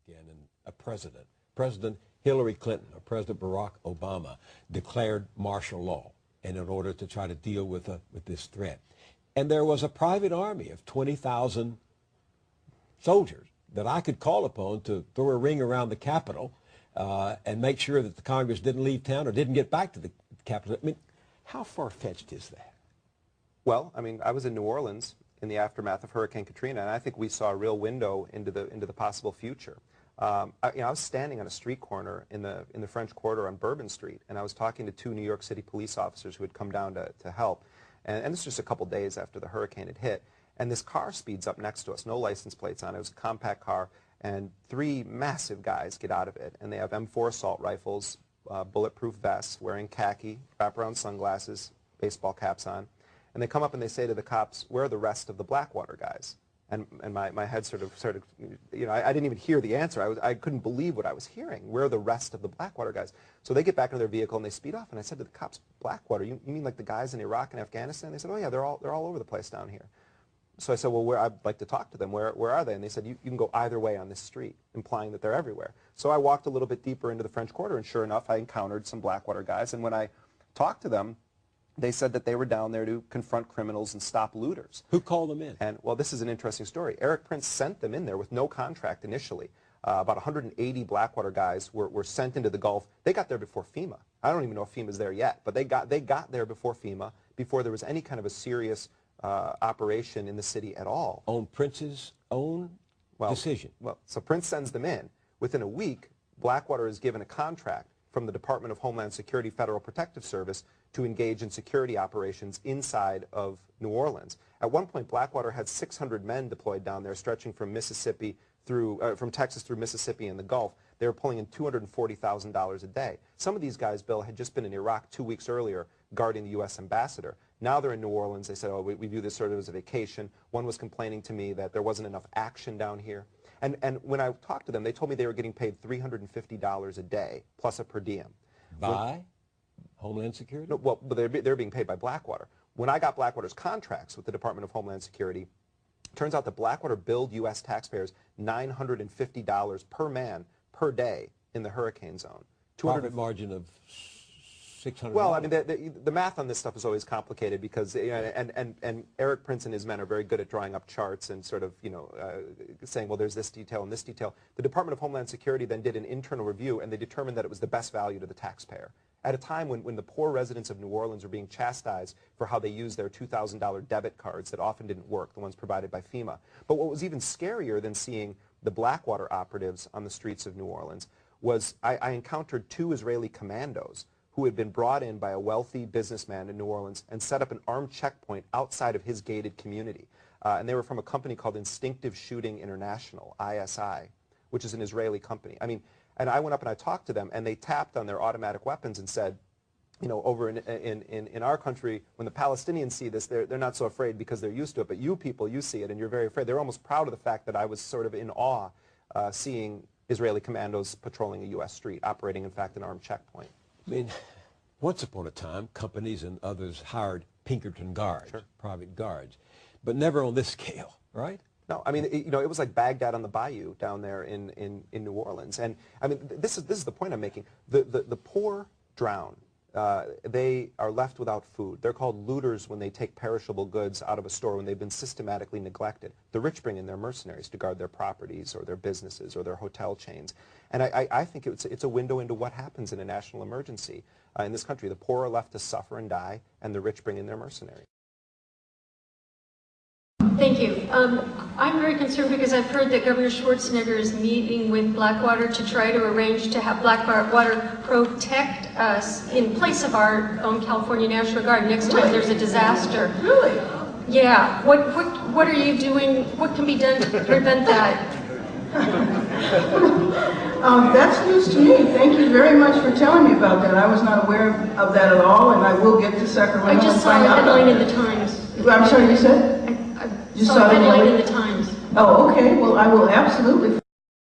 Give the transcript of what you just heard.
again, and a president, President Hillary Clinton or President Barack Obama, declared martial law, and in order to try to deal with this threat. And there was a private army of 20,000 soldiers that I could call upon to throw a ring around the Capitol and make sure that the Congress didn't leave town or didn't get back to the Capitol. I mean, how far-fetched is that? Well, I mean, I was in New Orleans in the aftermath of Hurricane Katrina, and I think we saw a real window into the possible future. I was standing on a street corner in the French Quarter on Bourbon Street, and I was talking to two New York City police officers who had come down to help. And this was just a couple days after the hurricane had hit. And this car speeds up next to us, no license plates on it. It was a compact car, and three massive guys get out of it. And they have M4 assault rifles, bulletproof vests, wearing khaki, wraparound sunglasses, baseball caps on. And they come up and they say to the cops, "Where are the rest of the Blackwater guys?" And my head sort of, you know, I didn't even hear the answer. I couldn't believe what I was hearing. Where are the rest of the Blackwater guys? So they get back into their vehicle and they speed off. And I said to the cops, "Blackwater? You mean like the guys in Iraq and Afghanistan?" They said, "Oh yeah, they're all over the place down here." So I said, "Well, I'd like to talk to them. Where are they?" And they said, you can go either way on this street," implying that they're everywhere. So I walked a little bit deeper into the French Quarter, and sure enough, I encountered some Blackwater guys. And when I talked to them, they said that they were down there to confront criminals and stop looters. Who called them in? And, well, this is an interesting story. Eric Prince sent them in there with no contract initially. About 180 Blackwater guys were sent into the Gulf. They got there before FEMA. I don't even know if FEMA's there yet, but they got there before FEMA, before there was any kind of a serious operation in the city at all. On Prince's own decision? Well, so Prince sends them in. Within a week, Blackwater is given a contract from the Department of Homeland Security Federal Protective Service to engage in security operations inside of New Orleans. At one point, Blackwater had 600 men deployed down there, stretching from Mississippi through, from Texas through Mississippi and the Gulf. They were pulling in $240,000 a day. Some of these guys, Bill, had just been in Iraq 2 weeks earlier guarding the U.S. ambassador. Now they're in New Orleans. They said, "Oh, we view this sort of as a vacation." One was complaining to me that there wasn't enough action down here. And when I talked to them, they told me they were getting paid $350 a day, plus a per diem. By Homeland Security? No, well, they're being paid by Blackwater. When I got Blackwater's contracts with the Department of Homeland Security, it turns out that Blackwater billed U.S. taxpayers $950 per man per day in the hurricane zone. Profit margin of $600. Well, I mean, the math on this stuff is always complicated because, you know, and Eric Prince and his men are very good at drawing up charts and sort of, you know, saying, well, there's this detail and this detail. The Department of Homeland Security then did an internal review, and they determined that it was the best value to the taxpayer. At a time when the poor residents of New Orleans were being chastised for how they used their $2,000 debit cards that often didn't work, the ones provided by FEMA. But what was even scarier than seeing the Blackwater operatives on the streets of New Orleans was I encountered two Israeli commandos who had been brought in by a wealthy businessman in New Orleans and set up an armed checkpoint outside of his gated community. And they were from a company called Instinctive Shooting International, ISI, which is an Israeli company. I mean, and I went up and I talked to them, and they tapped on their automatic weapons and said, you know, over in our country, when the Palestinians see this, they're not so afraid because they're used to it, but you people, you see it, and you're very afraid. They're almost proud of the fact that I was sort of in awe seeing Israeli commandos patrolling a U.S. street, operating, in fact, an armed checkpoint. I mean, once upon a time, companies and others hired Pinkerton guards, Sure. private guards, but never on this scale, right? No, I mean, you know, it was like Baghdad on the Bayou down there in New Orleans. And, I mean, this is the point I'm making. The poor drown. They are left without food. They're called looters when they take perishable goods out of a store when they've been systematically neglected. The rich bring in their mercenaries to guard their properties or their businesses or their hotel chains. And I think it's a window into what happens in a national emergency in this country. The poor are left to suffer and die, and the rich bring in their mercenaries. Thank you. I'm very concerned because I've heard that Governor Schwarzenegger is meeting with Blackwater to try to arrange to have Blackwater protect us in place of our own California National Guard next time there's a disaster. Really? Yeah. What are you doing? What can be done to prevent that? That's news to me. Thank you very much for telling me about that. I was not aware of that at all, and I will get to Sacramento. I just saw a headline in the Times. I'm sorry, you said? I saw a headline in the Times. Oh, okay. Well, I will absolutely.